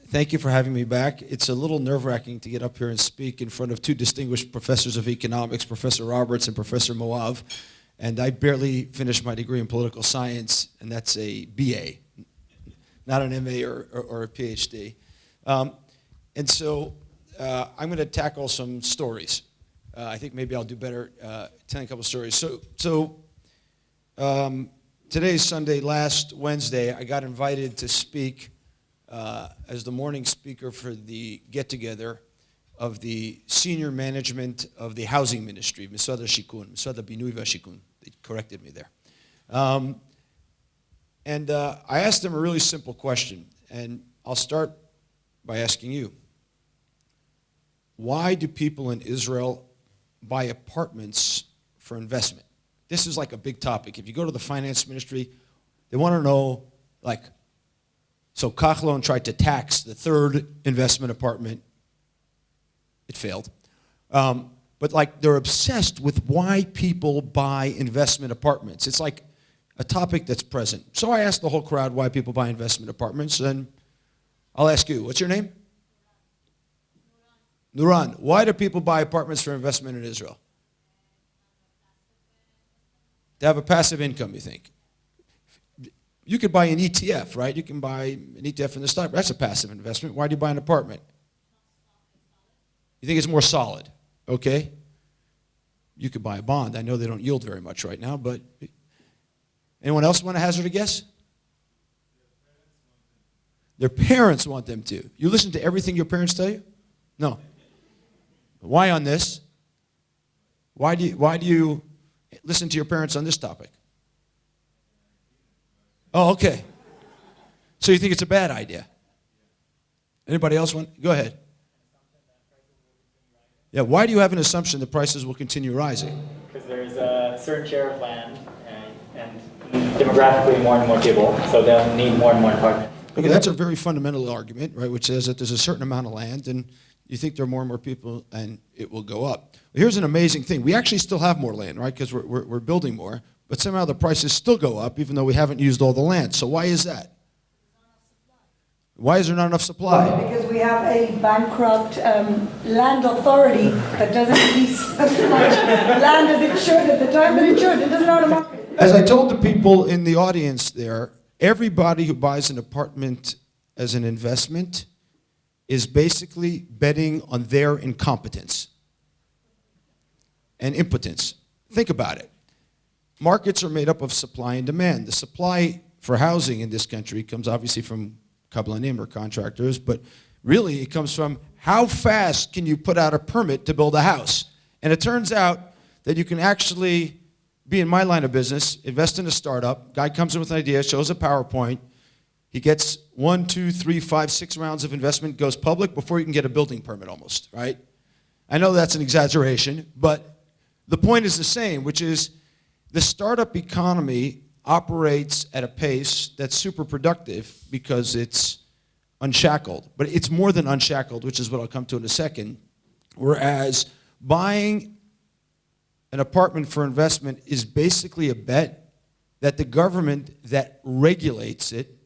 Thank you for having me back. It's a little nerve-wracking to get up here and speak in front of two distinguished professors of economics, Professor Roberts and Professor Moav. And I barely finished my degree in political science, and that's a BA, not an MA or a PhD. And so I'm going to tackle some stories. I think maybe I'll do better telling a couple stories. So today's Sunday. Last Wednesday, I got invited to speak as the morning speaker for the get-together of the senior management of the housing ministry, Misrad HaShikun, Misrad HaBinui VaShikun. They corrected me there. And I asked them a really simple question, and I'll start by asking you. Why do people in Israel buy apartments for investment? This is like a big topic. If you go to the finance ministry, they want to know, like, so Kachlon tried to tax the third investment apartment. It failed. But like they're obsessed with why people buy investment apartments. It's like a topic that's present. So I asked the whole crowd why people buy investment apartments, and I'll ask you, what's your name? Nuran. Why do people buy apartments for investment in Israel? To have a passive income, you think? You could buy an ETF, right? You can buy an ETF in the stock. That's a passive investment. Why do you buy an apartment? You think it's more solid, okay? You could buy a bond. I know they don't yield very much right now, but anyone else want to hazard a guess? Their parents want them to. You listen to everything your parents tell you? No. Why on this? Why do you listen to your parents on this topic? Oh, okay. So you think it's a bad idea? Anybody else want? Go ahead. Yeah, why do you have an assumption that prices will continue rising? Because there's a certain share of land and demographically more and more people, so they'll need more and more apartments. Okay, that's a very fundamental argument, right, which says that there's a certain amount of land and you think there are more and more people and it will go up. Well, here's an amazing thing. We actually still have more land, right, because we're building more, but somehow the prices still go up even though we haven't used all the land. So why is that? Why is there not enough supply? Because we have a bankrupt land authority that doesn't lease as much land as it should at the time that it should. It doesn't own a market. As I told the people in the audience there, everybody who buys an apartment as an investment is basically betting on their incompetence and impotence. Think about it. Markets are made up of supply and demand. The supply for housing in this country comes obviously from Kablanim or contractors, but really it comes from how fast can you put out a permit to build a house. And it turns out that you can actually be in my line of business, invest in a startup, guy comes in with an idea, shows a PowerPoint, he gets 1, 2, 3, 5, 6 rounds of investment, goes public before you can get a building permit almost, right? I know that's an exaggeration, but the point is the same, which is the startup economy operates at a pace that's super productive because it's unshackled. But it's more than unshackled, which is what I'll come to in a second. Whereas buying an apartment for investment is basically a bet that the government that regulates it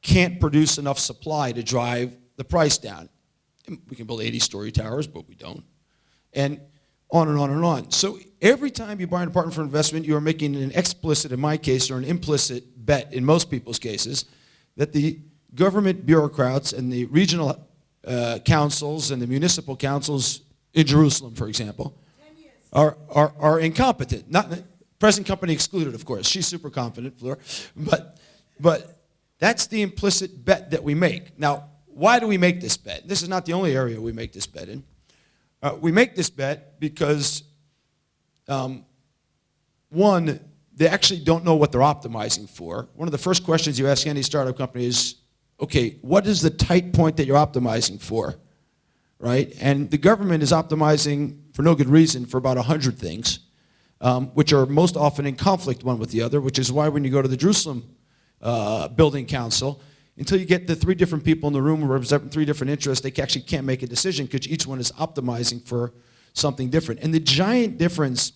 can't produce enough supply to drive the price down. We can build 80-story towers, but we don't. And on and on and on. So every time you buy an apartment for investment, you are making an explicit, in my case, or an implicit bet, in most people's cases, that the government bureaucrats and the regional councils and the municipal councils in Jerusalem, for example, are incompetent. Not present company excluded, of course. She's super confident, Fleur. But that's the implicit bet that we make. Now, why do we make this bet? This is not the only area we make this bet in. We make this bet because, one, they actually don't know what they're optimizing for. One of the first questions you ask any startup company is, okay, what is the tight point that you're optimizing for, right? And the government is optimizing for no good reason for about 100 things, which are most often in conflict one with the other, which is why when you go to the Jerusalem Building Council, until you get the 3 different people in the room who represent 3 different interests, they actually can't make a decision because each one is optimizing for something different. And the giant difference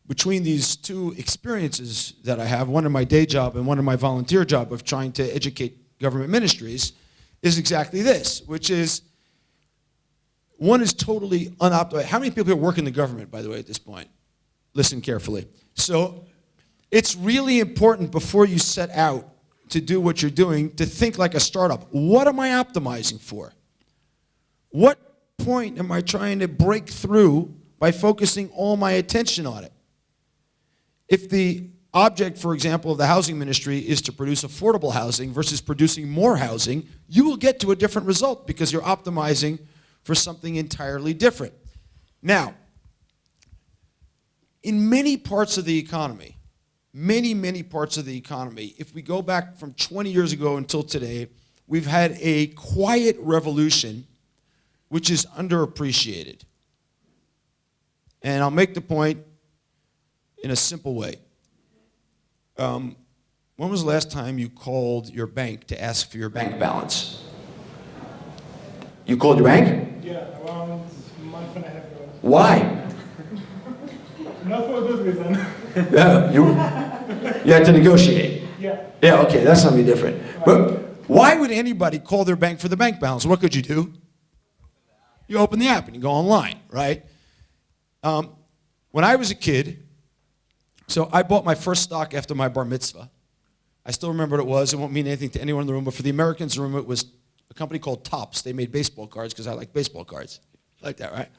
between these two experiences that I have, one in my day job and one in my volunteer job of trying to educate government ministries is exactly this, which is one is totally unoptimized. How many people here work in the government, by the way, at this point? Listen carefully. So it's really important before you set out to do what you're doing to think like a startup. What am I optimizing for? What point am I trying to break through by focusing all my attention on it? If the object, for example, of the housing ministry is to produce affordable housing versus producing more housing, you will get to a different result because you're optimizing for something entirely different. Now, in many parts of the economy, many parts of the economy, if we go back from 20 years ago until today, we've had a quiet revolution which is underappreciated. And I'll make the point in a simple way. When was the last time you called your bank to ask for your bank balance? You called your bank? Yeah, around a month and a half ago. Why? Not for a good reason. Yeah, you had to negotiate. Yeah. Yeah, okay, that's something different. But why would anybody call their bank for the bank balance? What could you do? You open the app and you go online, right? When I was a kid, so I bought my first stock after my bar mitzvah. I still remember what it was. It won't mean anything to anyone in the room, but for the Americans in the room, it was a company called Topps. They made baseball cards because I like baseball cards. Like that, right?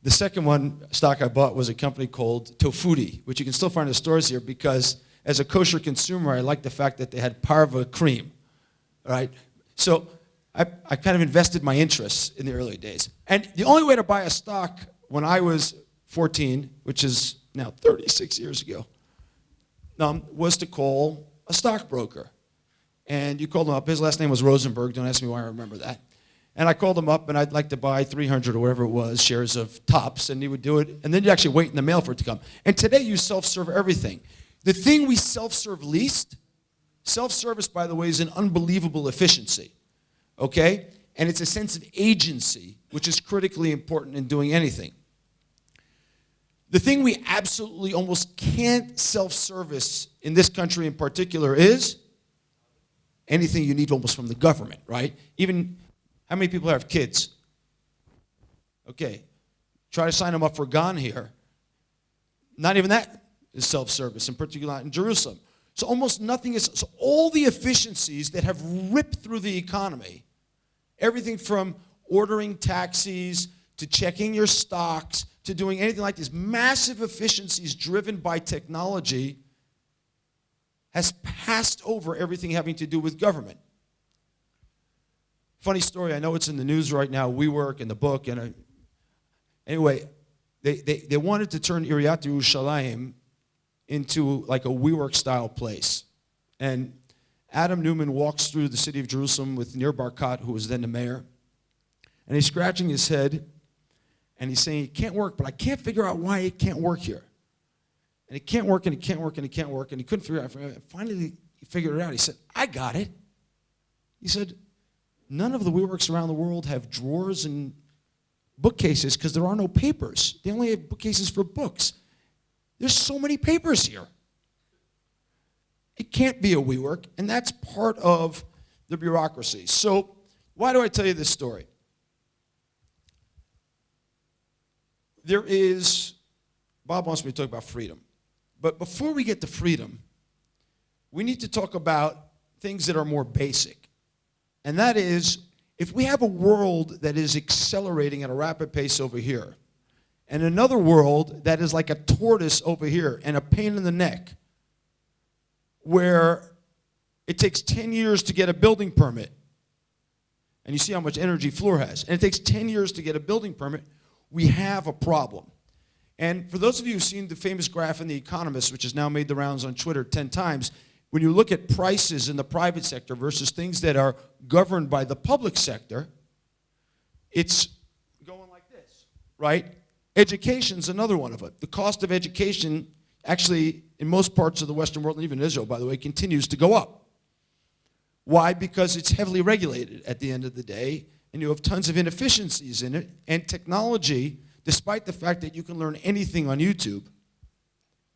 The second stock I bought was a company called Tofuti, which you can still find in the stores here because as a kosher consumer, I like the fact that they had parva cream, right? So I kind of invested my interests in the early days. And the only way to buy a stock when I was 14, which is now 36 years ago, was to call a stockbroker. And you called him up. His last name was Rosenberg. Don't ask me why I remember that. And I called him up, and I'd like to buy 300 or whatever it was, shares of Topps, and he would do it. And then you actually wait in the mail for it to come. And today you self-serve everything. The thing we self-serve least, self-service, by the way, is an unbelievable efficiency, okay? And it's a sense of agency, which is critically important in doing anything. The thing we absolutely almost can't self-service in this country in particular is anything you need almost from the government, right? Even, how many people have kids? Okay, try to sign them up for GON here. Not even that is self-service, in particular in Jerusalem. So almost nothing is, so all the efficiencies that have ripped through the economy, everything from ordering taxis to checking your stocks to doing anything like this, massive efficiencies driven by technology has passed over everything having to do with government. Funny story, I know it's in the news right now, WeWork and the book, and anyway, they wanted to turn Iryat Yerushalayim into like a WeWork style place. And Adam Newman walks through the city of Jerusalem with Nir Barkat, who was then the mayor, and he's scratching his head, and he's saying, it can't work, but I can't figure out why it can't work here. And it can't work, and it can't work, and it can't work, and he couldn't figure it out. Finally, he figured it out. He said, I got it. He said, none of the WeWorks around the world have drawers and bookcases because there are no papers. They only have bookcases for books. There's so many papers here. It can't be a WeWork, and that's part of the bureaucracy. So why do I tell you this story? Bob wants me to talk about freedom. But before we get to freedom, we need to talk about things that are more basic. And that is, if we have a world that is accelerating at a rapid pace over here, and another world that is like a tortoise over here and a pain in the neck, where it takes 10 years to get a building permit, and you see how much energy Fluor has, and it takes 10 years to get a building permit, we have a problem. And for those of you who've seen the famous graph in The Economist, which has now made the rounds on Twitter 10 times, when you look at prices in the private sector versus things that are governed by the public sector, it's going like this, right? Education's another one of it. The cost of education, actually, in most parts of the Western world, and even Israel, by the way, continues to go up. Why? Because it's heavily regulated at the end of the day, and you have tons of inefficiencies in it, and technology, despite the fact that you can learn anything on YouTube,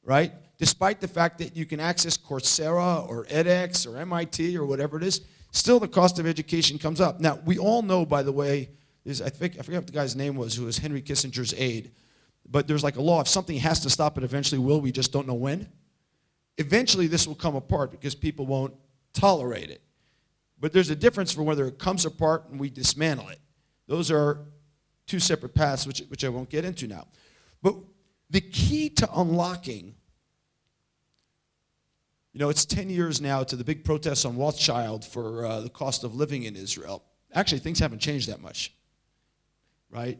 right? despite the fact that you can access Coursera or edX or MIT or whatever it is, still the cost of education comes up. Now, we all know, by the way, I forget what the guy's name was, who was Henry Kissinger's aide, but there's like a law, if something has to stop, it eventually will, we just don't know when. Eventually this will come apart because people won't tolerate it. But there's a difference for whether it comes apart and we dismantle it. Those are two separate paths, which I won't get into now. But the key to unlocking, it's 10 years now to the big protests on Rothschild for the cost of living in Israel. Actually, things haven't changed that much, right?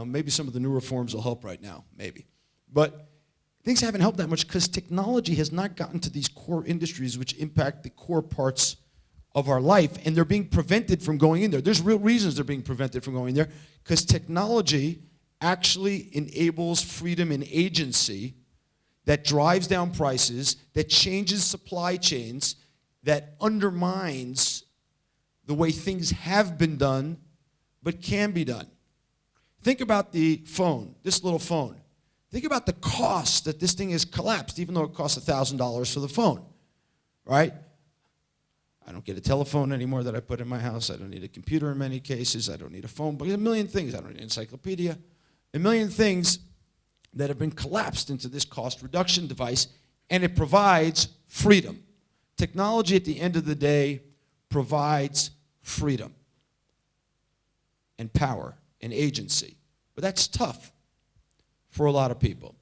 Maybe some of the new reforms will help right now, maybe. But things haven't helped that much because technology has not gotten to these core industries which impact the core parts of our life, and they're being prevented from going in there. There's real reasons they're being prevented from going there, because technology actually enables freedom and agency that drives down prices, that changes supply chains, that undermines the way things have been done but can be done. Think about the phone, this little phone. Think about the cost that this thing has collapsed, even though it costs $1,000 for the phone, right? I don't get a telephone anymore that I put in my house. I don't need a computer in many cases. I don't need a phone book. A million things. I don't need an encyclopedia. A million things that have been collapsed into this cost reduction device, and it provides freedom. Technology, at the end of the day, provides freedom and power and agency. But that's tough for a lot of people.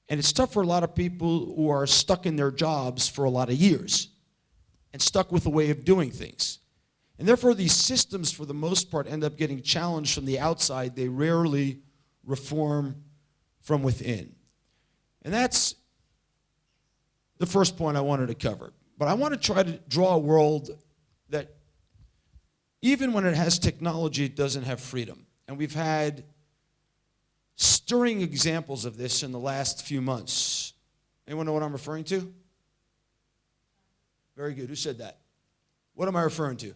And it's tough for a lot of people who are stuck in their jobs for a lot of years and stuck with a way of doing things. And therefore, these systems, for the most part, end up getting challenged from the outside. They rarely reform from within. And that's the first point I wanted to cover. But I want to try to draw a world that even when it has technology, it doesn't have freedom. And we've had stirring examples of this in the last few months. Anyone know what I'm referring to? Very good. Who said that? What am I referring to?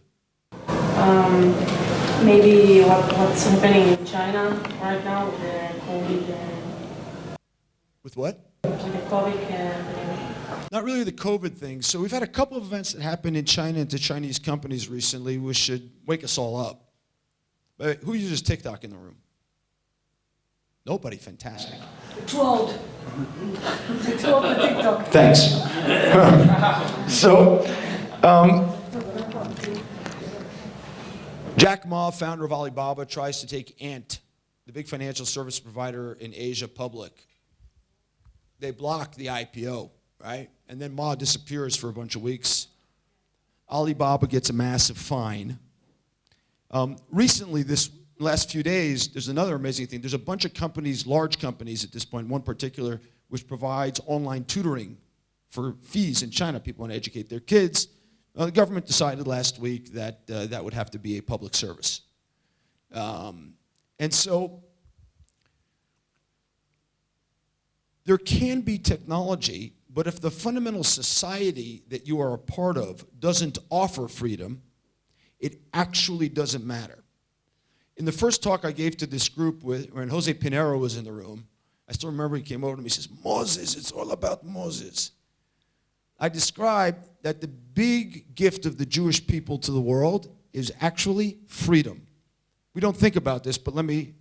Maybe what's happening in China right now with the COVID. With what? With the COVID. Not really the COVID thing. So we've had a couple of events that happened in China and to Chinese companies recently, which should wake us all up. But who uses TikTok in the room? Nobody. Fantastic. Too old. Too old for TikTok. Thanks. Jack Ma, founder of Alibaba, tries to take Ant, the big financial service provider in Asia, public. They block the IPO, right? And then Ma disappears for a bunch of weeks. Alibaba gets a massive fine. Recently, this last few days, there's another amazing thing. There's a bunch of companies, large companies at this point, one particular, which provides online tutoring for fees in China. People want to educate their kids. Well, the government decided last week that that would have to be a public service. And so there can be technology, but if the fundamental society that you are a part of doesn't offer freedom, it actually doesn't matter. In the first talk I gave to this group, when Jose Pinero was in the room, I still remember he came over to me and says, Moses, it's all about Moses. I described that the big gift of the Jewish people to the world is actually freedom. We don't think about this, but let me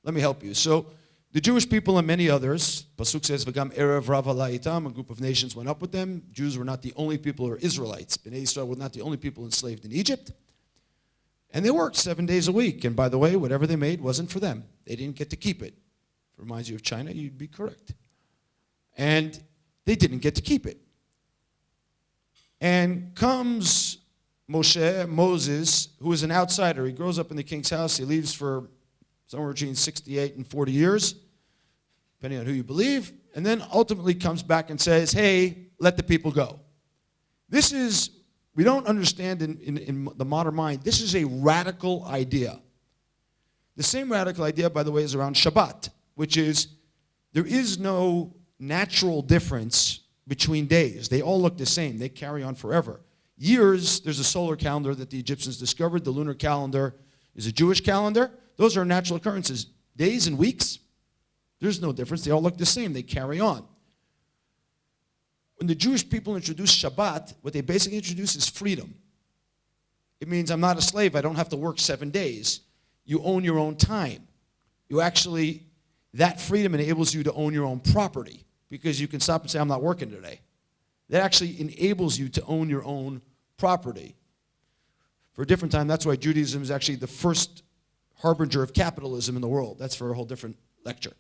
help you. So the Jewish people and many others, Pasuk says, V'gam erev rav ala itam, a group of nations went up with them. Jews were not the only people who were Israelites. Bnei Israel were not the only people enslaved in Egypt. And they worked 7 days a week. And by the way, whatever they made wasn't for them. They didn't get to keep it. If it reminds you of China, you'd be correct. And they didn't get to keep it. And comes Moses, who is an outsider. He grows up in the king's house. He leaves for somewhere between 68 and 40 years, depending on who you believe, and then ultimately comes back and says, hey, let the people go. This is, we don't understand in the modern mind, this is a radical idea. The same radical idea, by the way, is around Shabbat, which is there is no natural difference between days. They all look the same. They carry on forever. Years, there's a solar calendar that the Egyptians discovered. The lunar calendar is a Jewish calendar. Those are natural occurrences. Days and weeks, there's no difference. They all look the same. They carry on. When the Jewish people introduced Shabbat, what they basically introduced is freedom. It means I'm not a slave. I don't have to work 7 days. You own your own time. You actually, that freedom enables you to own your own property because you can stop and say, I'm not working today. That actually enables you to own your own property. For a different time, that's why Judaism is actually the first harbinger of capitalism in the world. That's for a whole different lecture.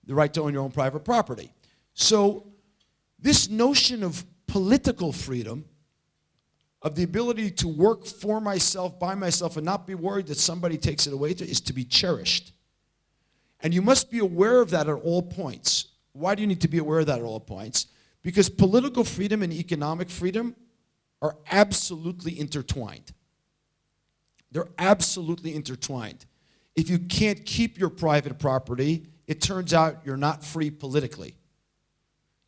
The right to own your own private property. So this notion of political freedom, of the ability to work for myself, by myself, and not be worried that somebody takes it away, is to be cherished. And you must be aware of that at all points. Why do you need to be aware of that at all points? Because political freedom and economic freedom are absolutely intertwined. They're absolutely intertwined. If you can't keep your private property, it turns out you're not free politically.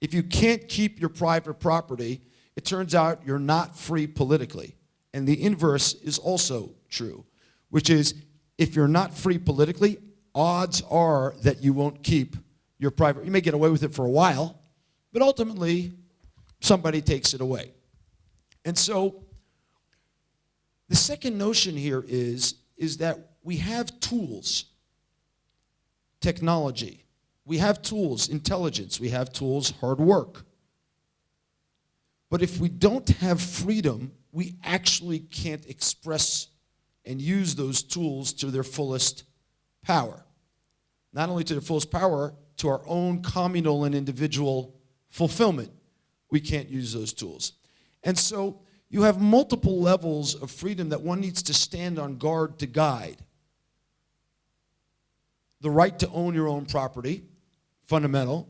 If you can't keep your private property, it turns out you're not free politically. And the inverse is also true, which is if you're not free politically, odds are that you won't keep your private. You may get away with it for a while, but ultimately somebody takes it away. And so the second notion here is that we have tools, technology. We have tools, intelligence. We have tools, hard work. But if we don't have freedom, we actually can't express and use those tools to their fullest power. Not only to their fullest power, to our own communal and individual fulfillment, we can't use those tools. And so you have multiple levels of freedom that one needs to stand on guard to guide. The right to own your own property, fundamental.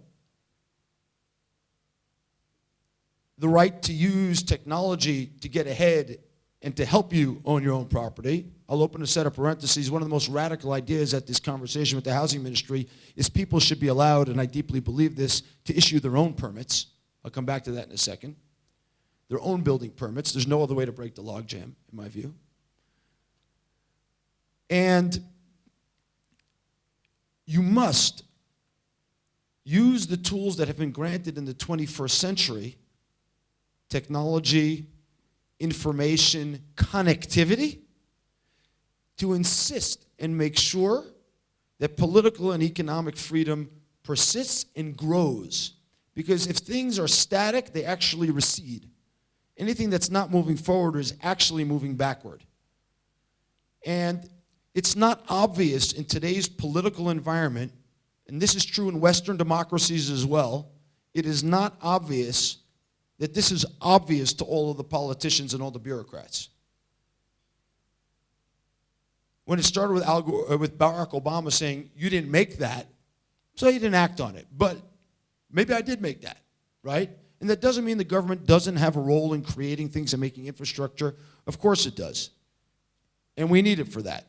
The right to use technology to get ahead and to help you own your own property. I'll open a set of parentheses. One of the most radical ideas at this conversation with the housing ministry is people should be allowed, and I deeply believe this, to issue their own permits. I'll come back to that in a second. Their own building permits. There's no other way to break the logjam, in my view. And you must use the tools that have been granted in the 21st century, technology, information, connectivity, to insist and make sure that political and economic freedom persists and grows. Because if things are static, they actually recede. Anything that's not moving forward is actually moving backward. And it's not obvious in today's political environment, and this is true in Western democracies as well, it is not obvious that this is obvious to all of the politicians and all the bureaucrats. When it started with Barack Obama saying, you didn't make that, so you didn't act on it. But maybe I did make that, right? And that doesn't mean the government doesn't have a role in creating things and making infrastructure. Of course it does. And we need it for that.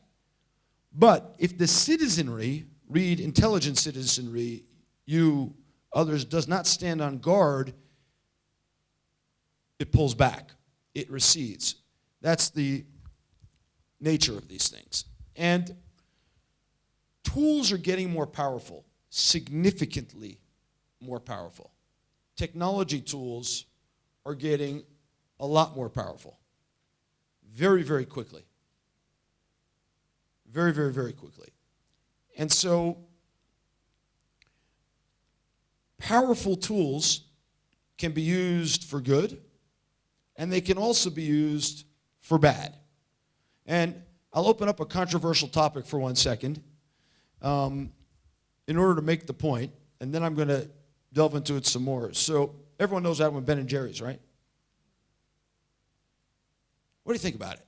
But if the citizenry, read intelligent citizenry, you, others, does not stand on guard, it pulls back. It recedes. That's the nature of these things. And tools are getting more powerful, significantly more powerful. Technology tools are getting a lot more powerful. Very, very quickly. Very, very, very quickly. And so, powerful tools can be used for good, and they can also be used for bad. And I'll open up a controversial topic for 1 second in order to make the point, and then I'm going to delve into it some more. So everyone knows that one, Ben and Jerry's, right? What do you think about it?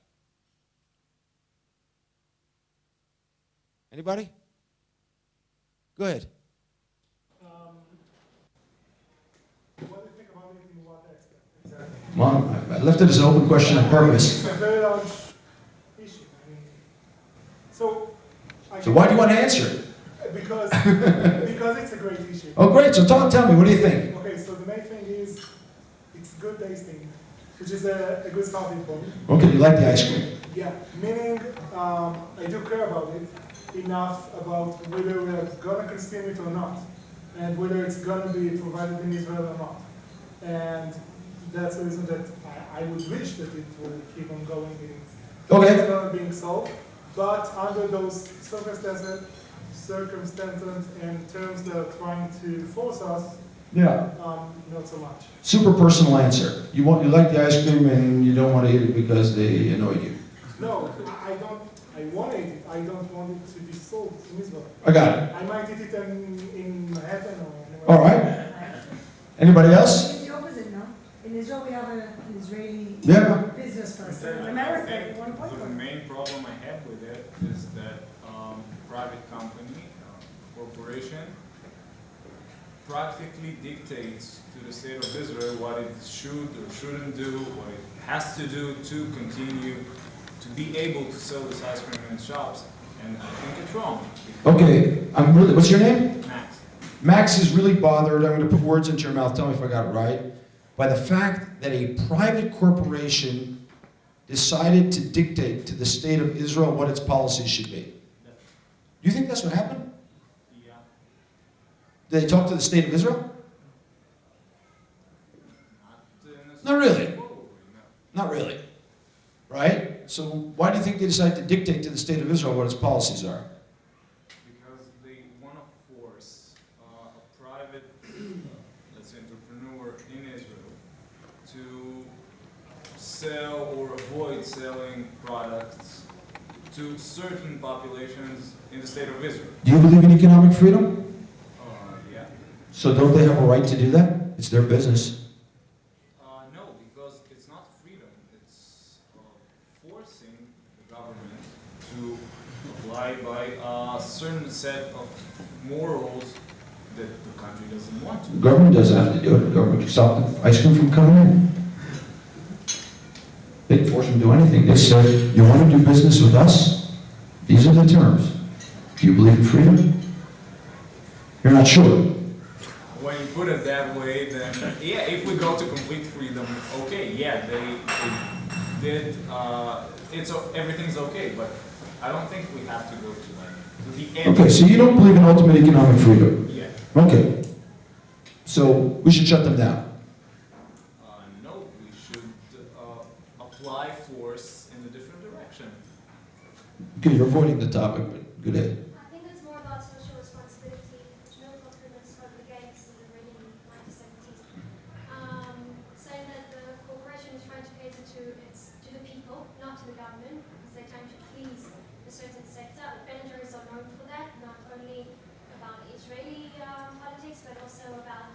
Anybody? Go ahead. What do you think about it in what extent? Exactly. Well, I left it as an open question on purpose. It's a very large issue. I mean, so why do you want to answer? Because it's a great issue. Oh, great. So tell me, what do you think? Okay, so the main thing is it's good tasting, which is a good starting point. Okay, you like the ice cream. Yeah, meaning I do care about it enough about whether we're going to consume it or not, and whether it's going to be provided in Israel or not. And that's the reason that I would wish that it will keep on going in being solved. But under those circumstances and terms that are trying to force us, Yeah. not so much. Super personal answer. You like the ice cream and you don't want to eat it because they annoy you. No, I don't. I want it. I don't want it to be sold in Israel. I got it. I might eat it in Manhattan or anywhere. All right. Anybody else? It's the opposite, no? In Israel, we have an Israeli Yeah. business person. In America, I one point think the main problem I have with it is that private company, corporation, practically dictates to the state of Israel what it should or shouldn't do, what it has to do to continue to be able to sell this ice cream in shops, and I think it's wrong. Okay. What's your name? Max. Max is really bothered. I'm going to put words into your mouth. Tell me if I got it right. By the fact that a private corporation decided to dictate to the state of Israel what its policies should be. Do you think that's what happened? Yeah. Did they talk to the state of Israel? Not really. Not really. Right? So why do you think they decided to dictate to the state of Israel what its policies are? Because they want to force a private, let's say, entrepreneur in Israel to sell or avoid selling products to certain populations in the state of Israel. Do you believe in economic freedom? Yeah. So don't they have a right to do that? It's their business. No, because it's not freedom. It's forcing the government to apply by a certain set of morals that the country doesn't want to. The government doesn't have to do it. The government can stop the ice cream from coming in. They didn't force them to do anything. They said, you want to do business with us? These are the terms. Do you believe in freedom? You're not sure. When you put it that way, then yeah, if we go to complete freedom, okay, yeah, they did, everything's okay, but I don't think we have to go to the end. Okay, so you don't believe in ultimate economic freedom? Yeah. Okay. So we should shut them down. No, we should apply force in a different direction. Okay, you're avoiding the topic, but good ahead. I think it's more about social responsibility, which Milton Friedman spoke against in the reading in the 1970s, saying that the corporation is trying to cater to the people, not to the government, because they're trying to please a certain sector. Ben & Jerry's are known for that, not only about Israeli politics, but also about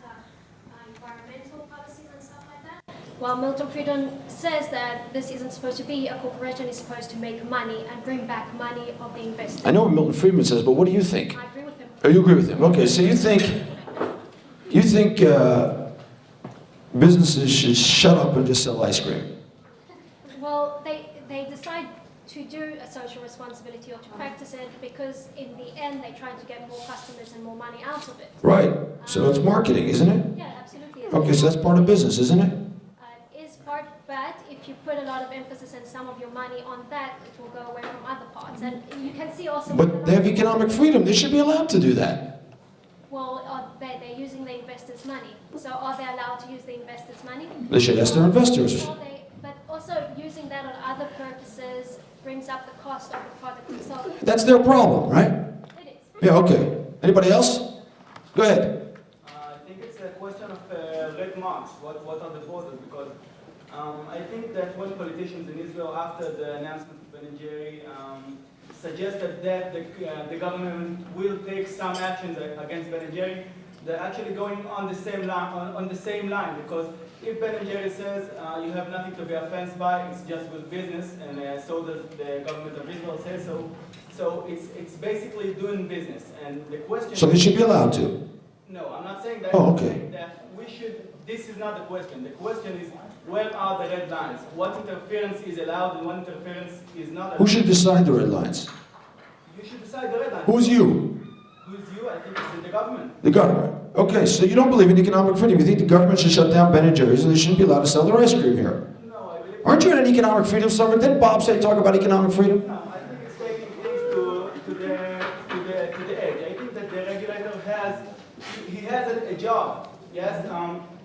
environmental policies and stuff like that. While Milton Friedman says that this isn't supposed to be, a corporation is supposed to make money and bring back money of the investors. I know what Milton Friedman says, but what do you think? I agree with him. Oh, you agree with him? Okay, so you think businesses should shut up and just sell ice cream? Well, they decide to do a social responsibility or to practice it because in the end they're trying to get more customers and more money out of it. Right. So it's marketing, isn't it? Yeah, absolutely. Okay, so that's part of business, isn't it? It is part, but if you put a lot of emphasis and some of your money on that, it will go away from other parts. And you can see also... But they have economic freedom. They should be allowed to do that. Well, they're using the investors' money. So are they allowed to use the investors' money? They should ask their investors. But also using that on other purposes brings up the cost of the product itself. That's their problem, right? It is. Yeah, okay. Anybody else? Go ahead. I think it's a question of red marks. What are the borders? Because I think that when politicians in Israel, after the announcement of Ben & Jerry, suggested that the government will take some actions against Ben & Jerry, they're actually going on the same line, because if Ben & Jerry says you have nothing to be offended by, it's just good business, and so does the government of Israel say so. So it's basically doing business, and the question. So they should be allowed to. No, I'm not saying that. Oh, okay. I'm saying that we should. This is not the question. The question is, where are the red lines? What interference is allowed and what interference is not allowed? Who should decide the red lines? You should decide the red lines. Who's you? Who's you? I think it's the government. The government. Okay, so you don't believe in economic freedom. You think the government should shut down Ben & Jerry's and they shouldn't be allowed to sell their ice cream here. No, I believe. Aren't you at an economic freedom summit? Didn't Bob say talk about economic freedom? No, I think it's taking things to the edge. I think that the regulator has a job. Yes,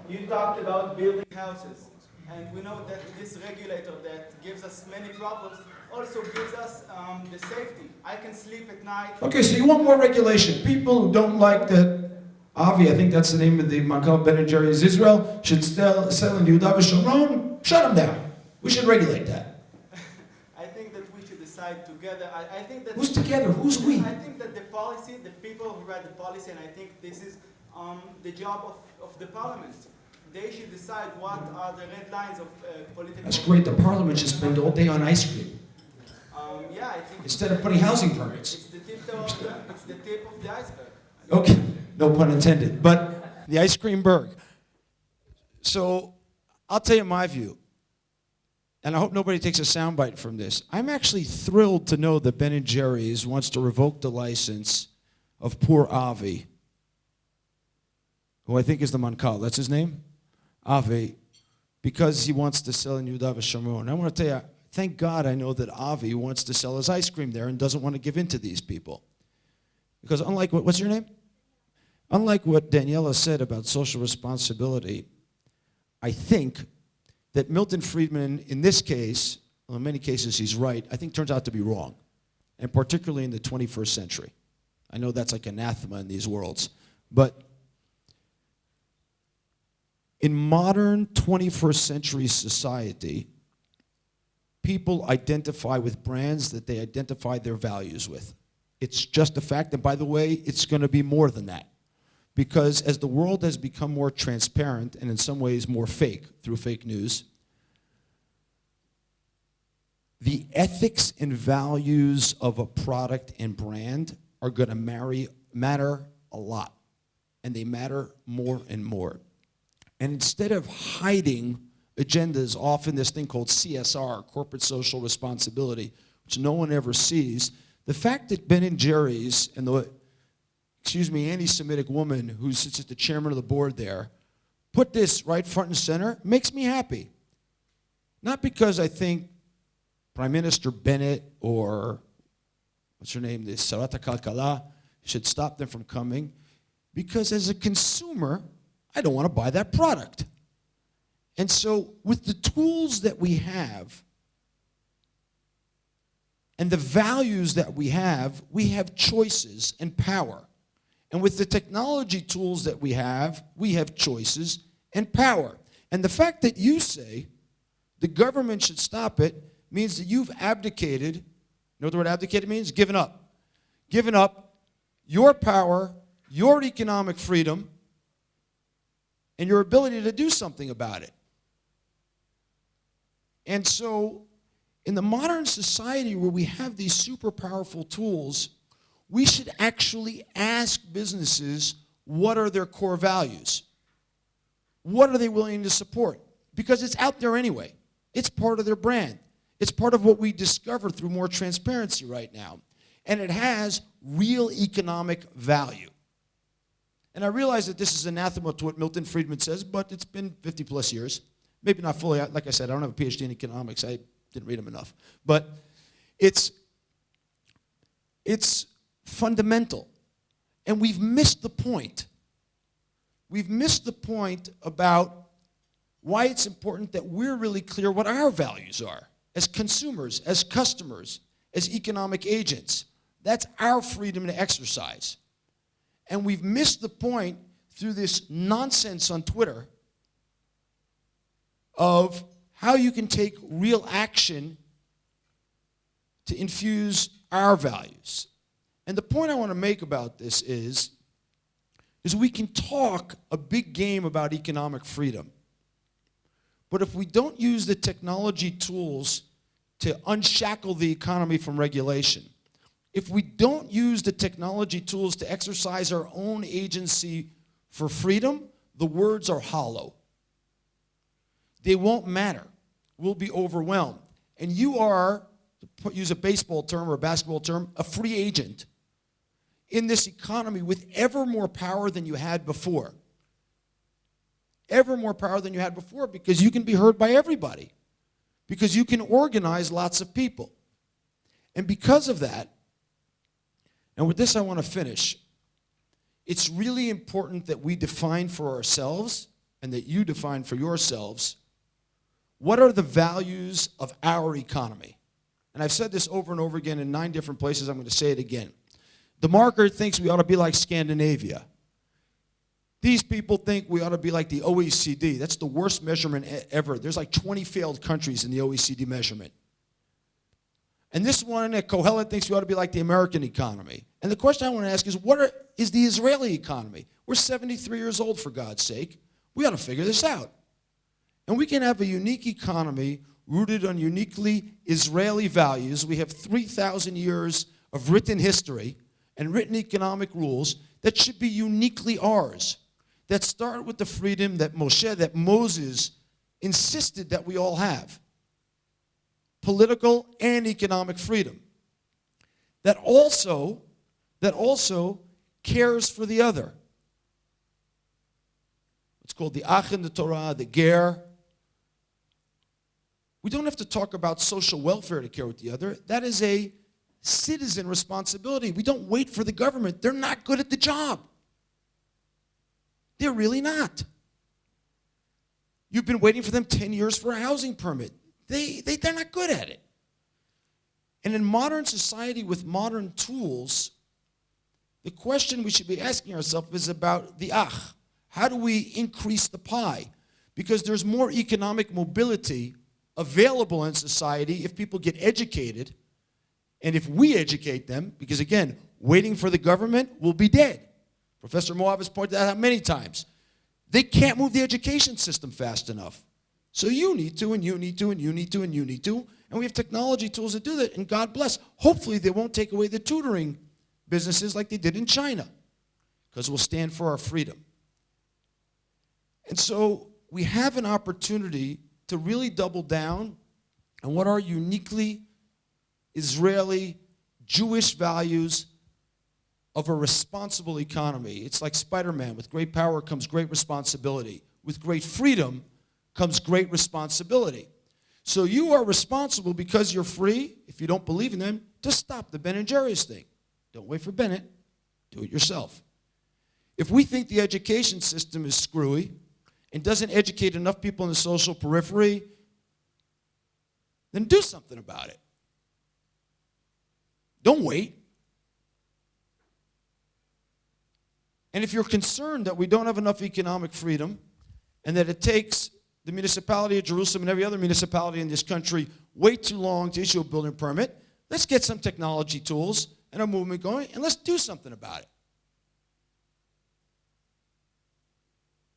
You talked about building houses. And we know that this regulator that gives us many problems also gives us the safety. I can sleep at night. Okay, so you want more regulation. People who don't like that Avi, I think that's the name of the Mankal Ben and Jerry's Israel, should sell in Yehuda v'Shamron, shut them down. We should regulate that. I think that we should decide together. I think that Who's together? Who's we? I think that the policy, the people who write the policy, and I think this is the job of the parliament. They should decide what are the red lines of political... That's great. The parliament should spend all day on ice cream. Yeah, I think... Instead of putting housing permits. It's the tip of the iceberg. Okay, no pun intended. But the ice cream berg. So I'll tell you my view. And I hope nobody takes a soundbite from this. I'm actually thrilled to know that Ben & Jerry's wants to revoke the license of poor Avi, who I think is the Mankal. That's his name? Avi, because he wants to sell in Yehuda v'Shamron. I want to tell you, thank God I know that Avi wants to sell his ice cream there and doesn't want to give in to these people. Because unlike what's your name? Unlike what Daniela said about social responsibility, I think that Milton Friedman, in this case, well, in many cases he's right, I think turns out to be wrong, and particularly in the 21st century. I know that's like anathema in these worlds, but in modern 21st century society, people identify with brands that they identify their values with. It's just a fact, and by the way, it's going to be more than that. Because as the world has become more transparent, and in some ways more fake, through fake news, the ethics and values of a product and brand are going to matter a lot. And they matter more and more. And instead of hiding agendas off in this thing called CSR, corporate social responsibility, which no one ever sees, the fact that Ben & Jerry's and the, anti-Semitic woman who sits at the chairman of the board there, put this right front and center, makes me happy. Not because I think Prime Minister Bennett or, what's her name, the Sarat HaKalkala, should stop them from coming, because as a consumer, I don't want to buy that product. And so with the tools that we have and the values that we have choices and power. And with the technology tools that we have choices and power. And the fact that you say the government should stop it means that you've abdicated. You know what the word abdicated means? Given up. Given up your power, your economic freedom, and your ability to do something about it. And so, in the modern society where we have these super powerful tools, we should actually ask businesses what are their core values. What are they willing to support? Because it's out there anyway. It's part of their brand. It's part of what we discover through more transparency right now. And it has real economic value. And I realize that this is anathema to what Milton Friedman says, but it's been 50 plus years. Maybe not fully. Like I said, I don't have a PhD in economics. I didn't read them enough. But it's fundamental. And we've missed the point. We've missed the point about why it's important that we're really clear what our values are as consumers, as customers, as economic agents. That's our freedom to exercise. And we've missed the point through this nonsense on Twitter of how you can take real action to infuse our values. And the point I want to make about this is we can talk a big game about economic freedom. But if we don't use the technology tools to unshackle the economy from regulation, if we don't use the technology tools to exercise our own agency for freedom, the words are hollow. They won't matter. We'll be overwhelmed. And you are, to use a baseball term or a basketball term, a free agent in this economy with ever more power than you had before. Ever more power than you had before, because you can be heard by everybody. Because you can organize lots of people. And because of that, and with this I want to finish, it's really important that we define for ourselves and that you define for yourselves, what are the values of our economy? And I've said this over and over again in 9 different places. I'm going to say it again. The marker thinks we ought to be like Scandinavia. These people think we ought to be like the OECD. That's the worst measurement ever. There's like 20 failed countries in the OECD measurement. And this one at Kohelet thinks we ought to be like the American economy. And the question I want to ask is, is the Israeli economy? We're 73 years old, for God's sake. We ought to figure this out. And we can have a unique economy rooted on uniquely Israeli values. We have 3,000 years of written history and written economic rules that should be uniquely ours, that start with the freedom that Moses insisted that we all have. Political and economic freedom. That also cares for the other. It's called the Ach in the Torah, the Ger. We don't have to talk about social welfare to care with the other. That is a citizen responsibility. We don't wait for the government. They're not good at the job. They're really not. You've been waiting for them 10 years for a housing permit. They're not good at it. And in modern society with modern tools, the question we should be asking ourselves is about the ach. How do we increase the pie? Because there's more economic mobility available in society if people get educated and if we educate them, because again, waiting for the government will be dead. Professor Moab has pointed that out many times. They can't move the education system fast enough. So you need to, and you need to, and you need to, and you need to. And we have technology tools that do that, and God bless. Hopefully they won't take away the tutoring businesses like they did in China, because we'll stand for our freedom. And so we have an opportunity to really double down on what are uniquely Israeli, Jewish values of a responsible economy. It's like Spider-Man. With great power comes great responsibility. With great freedom comes great responsibility. So you are responsible because you're free, if you don't believe in them, to stop the Ben and Jerry's thing. Don't wait for Bennett. Do it yourself. If we think the education system is screwy and doesn't educate enough people in the social periphery, then do something about it. Don't wait. And if you're concerned that we don't have enough economic freedom and that it takes the municipality of Jerusalem and every other municipality in this country way too long to issue a building permit, let's get some technology tools and a movement going, and let's do something about it.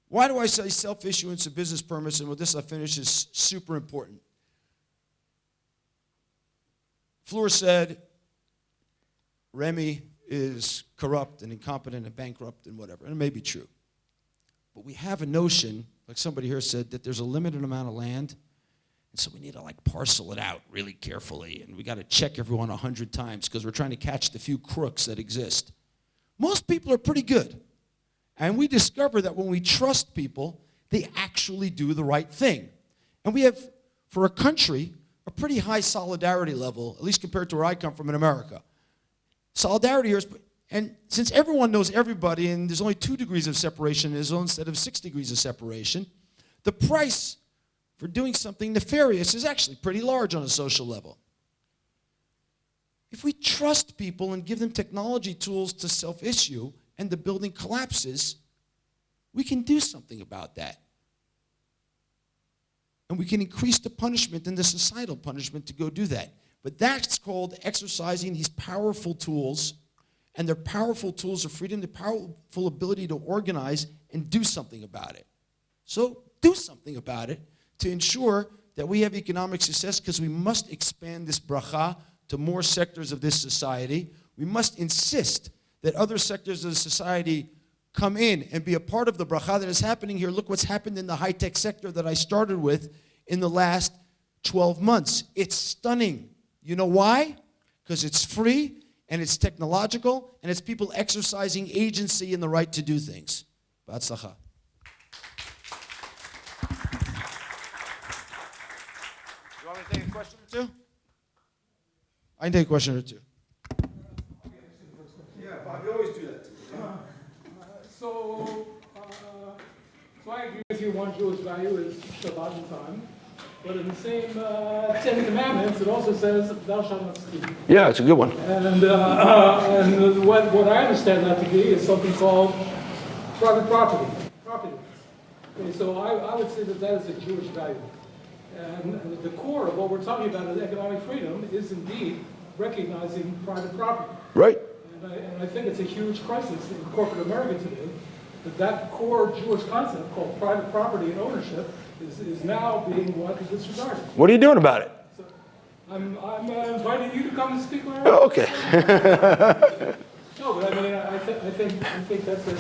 Why do I say self-issuance of business permits, and with this I finish, is super important? Fleur said Remy is corrupt and incompetent and bankrupt and whatever, and it may be true. But we have a notion, like somebody here said, that there's a limited amount of land, and so we need to like parcel it out really carefully, and we got to check everyone 100 times because we're trying to catch the few crooks that exist. Most people are pretty good, and we discover that when we trust people, they actually do the right thing. And we have, for a country, a pretty high solidarity level, at least compared to where I come from in America. Solidarity here is, and since everyone knows everybody and there's only 2 degrees of separation in Israel instead of 6 degrees of separation, the price for doing something nefarious is actually pretty large on a social level. If we trust people and give them technology tools to self-issue and the building collapses, we can do something about that. And we can increase the punishment and the societal punishment to go do that. But that's called exercising these powerful tools, and their powerful tools of freedom, the powerful ability to organize and do something about it. So do something about it to ensure that we have economic success, because we must expand this bracha to more sectors of this society. We must insist that other sectors of the society come in and be a part of the bracha that is happening here. Look what's happened in the high-tech sector that I started with in the last 12 months. It's stunning. You know why? Because it's free, and it's technological, and it's people exercising agency and the right to do things. B'atzlacha. You want me to take a question or two? I can take a question or two. Yeah, Bob, you always do that. So I agree with you, one Jewish value is Shabbat and time. But in the same Ten Commandments, it also says, thou shalt not steal. Yeah, it's a good one. And what I understand that to be is something called private property. Okay, so I would say that that is a Jewish value. And the core of what we're talking about in economic freedom is indeed recognizing private property. Right. And I think it's a huge crisis in corporate America today, that core Jewish concept called private property and ownership is now being widely disregarded. What are you doing about it? So I'm inviting you to come and speak where Oh, okay. No, but I mean, I think that's a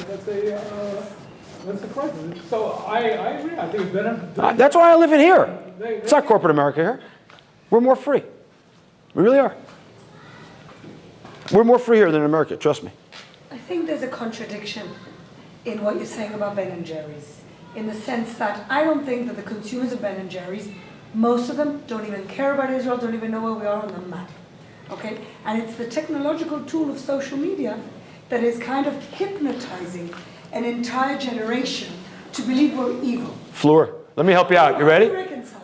crisis. So I agree. I think it's better. That's why I live in here. It's not corporate America here. We're more free. We really are. We're more free here than in America, trust me. I think there's a contradiction in what you're saying about Ben & Jerry's, in the sense that I don't think that the consumers of Ben & Jerry's, most of them don't even care about Israel, don't even know where we are on the map. Okay? And it's the technological tool of social media that is kind of hypnotizing an entire generation to believe we're evil. Fleur, let me help you out. You ready?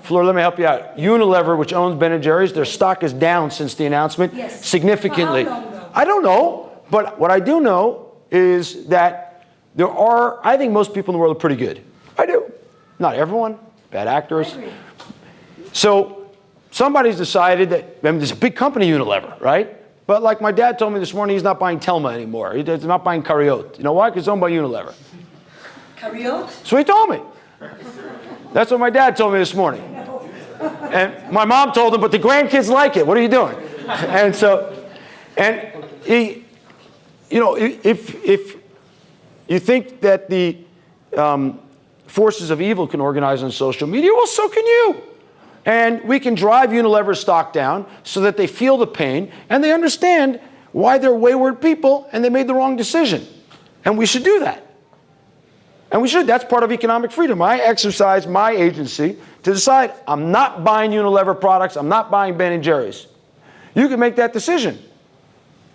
Fleur, let me help you out. Unilever, which owns Ben & Jerry's, their stock is down since the announcement significantly. For how long, though? I don't know, but what I do know is that there are, I think most people in the world are pretty good. I do. Not everyone, bad actors. So somebody's decided that, I mean, there's a big company, Unilever, right? But like my dad told me this morning, he's not buying Telma anymore. He's not buying Cariot. You know why? Because it's owned by Unilever. Cariot? So he told me. That's what my dad told me this morning. And my mom told him, but the grandkids like it. What are you doing? And so, and he, you know, if you think that the forces of evil can organize on social media, well, so can you. And we can drive Unilever's stock down so that they feel the pain and they understand why they're wayward people and they made the wrong decision. And we should do that. And we should. That's part of economic freedom. I exercise my agency to decide I'm not buying Unilever products. I'm not buying Ben & Jerry's. You can make that decision.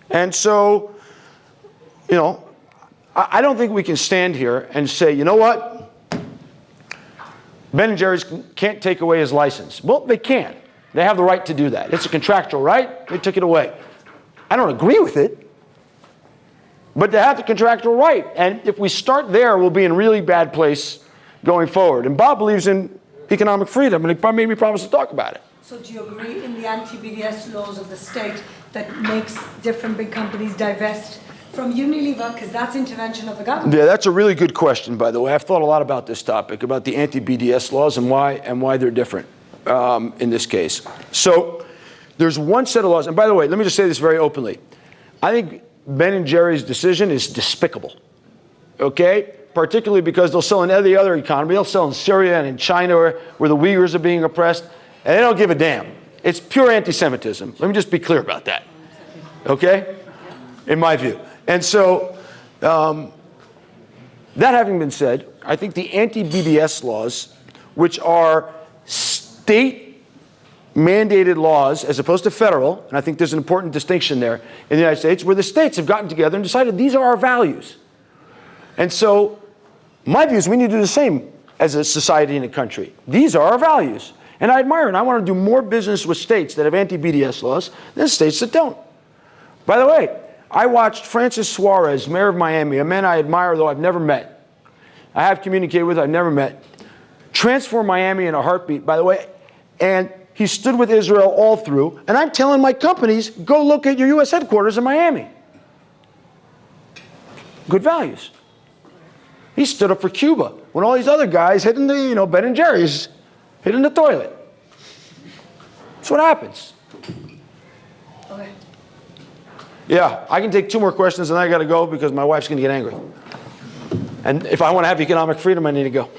And so, you know, I don't think we can stand here and say, you know what? Ben & Jerry's can't take away his license. Well, they can. They have the right to do that. It's a contractual right. They took it away. I don't agree with it, but they have the contractual right. And if we start there, we'll be in a really bad place going forward. And Bob believes in economic freedom, and he made me promise to talk about it. So do you agree in the anti-BDS laws of the state that makes different big companies divest from Unilever, because that's intervention of the government? Yeah, that's a really good question, by the way. I've thought a lot about this topic, about the anti-BDS laws and why they're different in this case. So there's one set of laws, and by the way, let me just say this very openly. I think Ben & Jerry's decision is despicable, okay? Particularly because they'll sell in every other economy. They'll sell in Syria and in China where the Uyghurs are being oppressed, and they don't give a damn. It's pure anti-Semitism. Let me just be clear about that, okay? In my view. And so, that having been said, I think the anti-BDS laws, which are state-mandated laws as opposed to federal, and I think there's an important distinction there in the United States, where the states have gotten together and decided these are our values. And so, my view is we need to do the same as a society and a country. These are our values. And I admire it. I want to do more business with states that have anti-BDS laws than states that don't. By the way, I watched Francis Suarez, mayor of Miami, a man I admire, though I've never met. I have communicated with, I've never met. Transform Miami in a heartbeat, by the way. And he stood with Israel all through. And I'm telling my companies, go look at your U.S. headquarters in Miami. Good values. He stood up for Cuba when all these other guys hid in the, Ben & Jerry's, hid in the toilet. That's what happens. Okay. Yeah, I can take 2 more questions and I got to go because my wife's going to get angry. And if I want to have economic freedom, I need to go.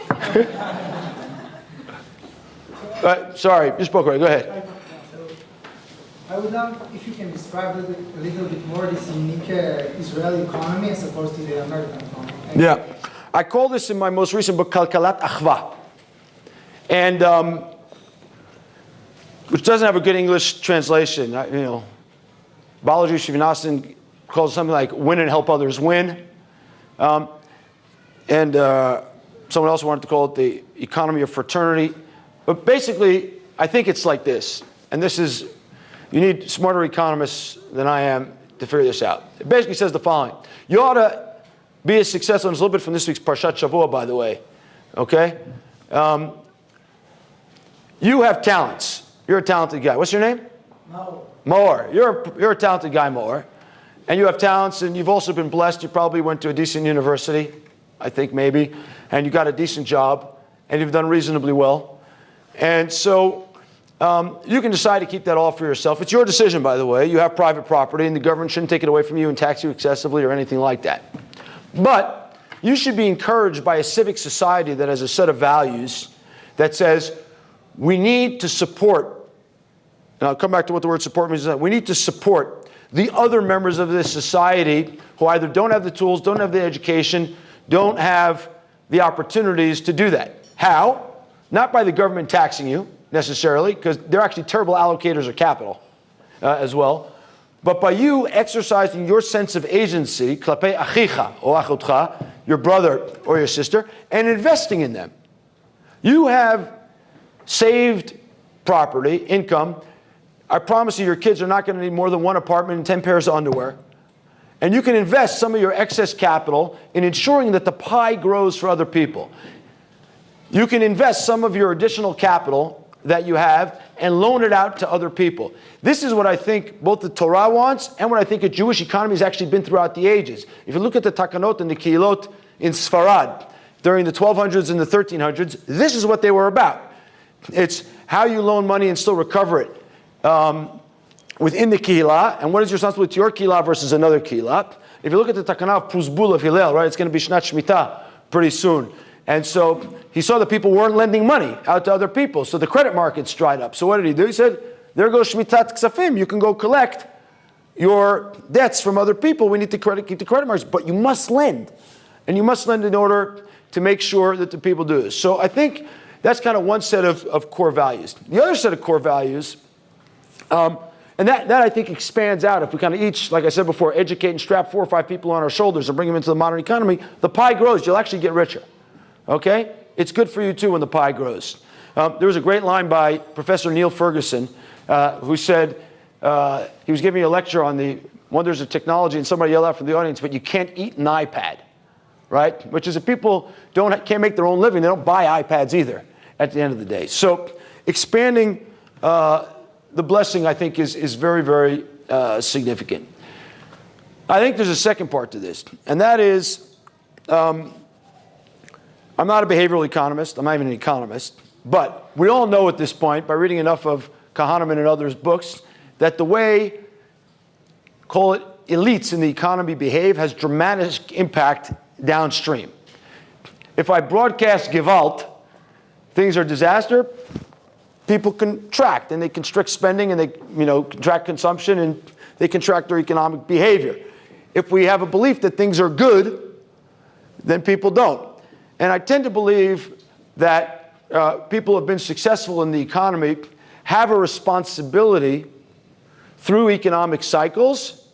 Sorry, you spoke right. Go ahead. I would love if you can describe a little bit more this unique Israeli economy as opposed to the American economy. Yeah. I call this in my most recent book, Kalkalat Achva. And, which doesn't have a good English translation. Balaji Srinivasan calls it something like win and help others win. someone else wanted to call it the economy of fraternity. But basically, I think it's like this. And this is, you need smarter economists than I am to figure this out. It basically says the following. You ought to be as successful, and it's a little bit from this week's Parshat Shavua, by the way. Okay? You have talents. You're a talented guy. What's your name? Moor. You're a talented guy, Moor. And you have talents, and you've also been blessed. You probably went to a decent university, I think maybe, and you got a decent job, and you've done reasonably well. And so you can decide to keep that all for yourself. It's your decision, by the way. You have private property, and the government shouldn't take it away from you and tax you excessively or anything like that. But you should be encouraged by a civic society that has a set of values that says we need to support, and I'll come back to what the word support means. We need to support the other members of this society who either don't have the tools, don't have the education, don't have the opportunities to do that. How? Not by the government taxing you, necessarily, because they're actually terrible allocators of capital as well, but by you exercising your sense of agency, klapei achicha o achotcha, your brother or your sister, and investing in them. You have saved property, income. I promise you your kids are not going to need more than one apartment and 10 pairs of underwear. And you can invest some of your excess capital in ensuring that the pie grows for other people. You can invest some of your additional capital that you have and loan it out to other people. This is what I think both the Torah wants and what I think a Jewish economy has actually been throughout the ages. If you look at the Takanot and the Kehilot in Sfarad during the 1200s and the 1300s, this is what they were about. It's how you loan money and still recover it. Within the Kehillah, and what is your responsibility to your Kehillah versus another Kehillah. If you look at the Takana of Pruzbul of Hillel, right, it's going to be Shnat Shemitah pretty soon. And so he saw that people weren't lending money out to other people, so the credit markets dried up. So what did he do? He said, there goes Shmitat Ksafim. You can go collect your debts from other people. We need to keep the credit markets, but you must lend. And you must lend in order to make sure that the people do this. So I think that's kind of one set of core values. The other set of core values, and that I think expands out. If we kind of each, like I said before, educate and strap 4 or 5 people on our shoulders and bring them into the modern economy, the pie grows. You'll actually get richer. Okay? It's good for you too when the pie grows. There was a great line by Professor Neil Ferguson who said, he was giving a lecture on the wonders of technology, and somebody yelled out from the audience, but you can't eat an iPad, right? Which is if people can't make their own living, they don't buy iPads either at the end of the day. So expanding the blessing, I think, is very, very significant. I think there's a second part to this, and that is, I'm not a behavioral economist. I'm not even an economist. But we all know at this point, by reading enough of Kahneman and others' books, that the way, call it elites in the economy behave has dramatic impact downstream. If I broadcast Gewalt, things are disaster, people contract, and they constrict spending, and they contract consumption, and they contract their economic behavior. If we have a belief that things are good, then people don't. And I tend to believe that people who have been successful in the economy have a responsibility through economic cycles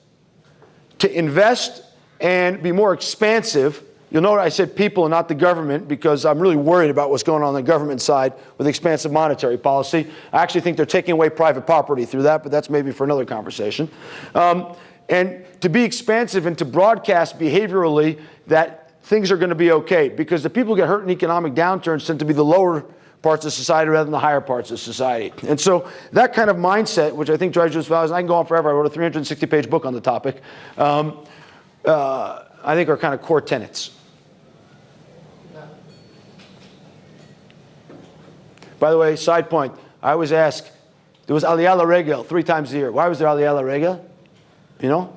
to invest and be more expansive. You'll note I said people and not the government because I'm really worried about what's going on the government side with expansive monetary policy. I actually think they're taking away private property through that, but that's maybe for another conversation. And to be expansive and to broadcast behaviorally that things are going to be okay, because the people who get hurt in economic downturns tend to be the lower parts of society rather than the higher parts of society. And so that kind of mindset, which I think drives Jewish values, and I can go on forever, I wrote a 360-page book on the topic, I think are kind of core tenets. By the way, side point, I always ask, there was Aliyah L'Regel 3 times a year. Why was there Aliyah L'Regel? You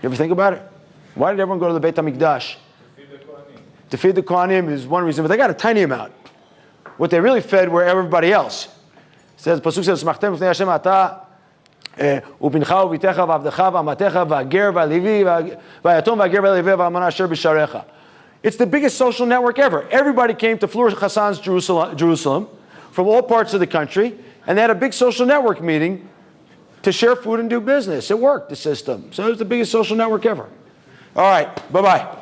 ever think about it? Why did everyone go to the Beit HaMikdash? To feed the Kohanim is one reason, but they got a tiny amount. What they really fed were everybody else. It says, Pasuk says, "Smachtem b'fnei Hashem ata ubincha uvitecha v'avdecha v'amatecha v'ager v'alevi v'yatom v'ager v'alevi v'amana asher b'sharecha." It's the biggest social network ever. Everybody came to Fleur Hassan's Jerusalem from all parts of the country, and they had a big social network meeting to share food and do business. It worked, the system. So it was the biggest social network ever. All right, bye-bye.